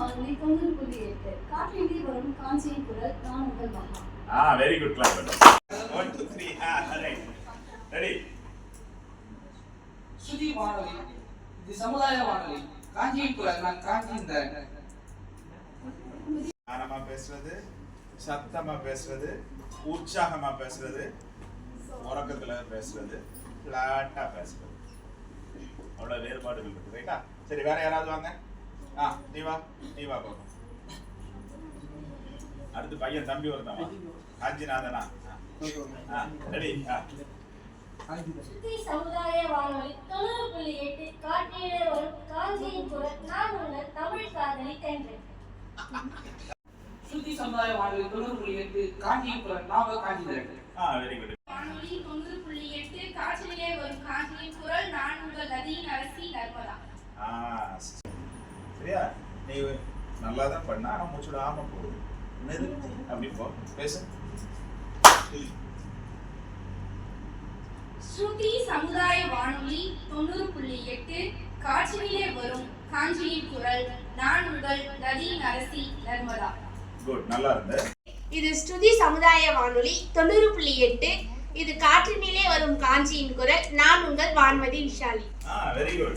வானொலி 90.8 காற்றிலே வரும் காஞ்சியின் குரல் நான் உங்கள் மகா. Very good clap. 1 2 3 right. Ready. சுதி வானொலி இது சமுதாய வானொலி காஞ்சியின் குரல் நான் காஞ்சியின் தரேன். ஆனமா பேசுறது, சத்தமா பேசுறது, உற்சாகமா பேசுறது, உறக்கத்துல பேசுறது, பிளாட்டா பேசுறது. அவ்வளவு வேறுபாடுகள் இருக்கு. ரைட்டா? சரி, வேற யாராவது வாங்க. நீ வா பாப்போம். அடுத்து பையன் தம்பி ஒருத்தன் வா. காஞ்சிநாதனா. ரெடி. சுத்தி சமுதாய வானொலி 90.8 காற்றிலே வரும் காஞ்சியின் குரல் நான் உங்கள் தமிழ் காதலி தென்றேன். சுதி சமுதாய வானொலி 90.8 காஞ்சியின் குரல் நான் உங்கள் காஞ்சி தரேன். Very good. வானொலி 90.8 காற்றிலே வரும் காஞ்சியின் குரல் நான் உங்கள் நதியின் அரசி நர்மதா. சரியா? நீ நல்லா தான் பண்ண, ஆனா மூச்சுட ஆம போகுது. நிறுத்தி அப்படி போ, பேசு. ஸ்ருதி சமுதாய வானொலி 90.8 காற்றிலே வரும் காஞ்சியின் குரல் நான் உங்கள் நதியின் அரசி நர்மதா. குட், நல்லா இருந்து. இது ஸ்ருதி சமுதாய வானொலி 90.8 இது காற்றினிலே வரும் காஞ்சியின் குரல் நான் உங்கள் வான்மதி விஷாலி. Very good.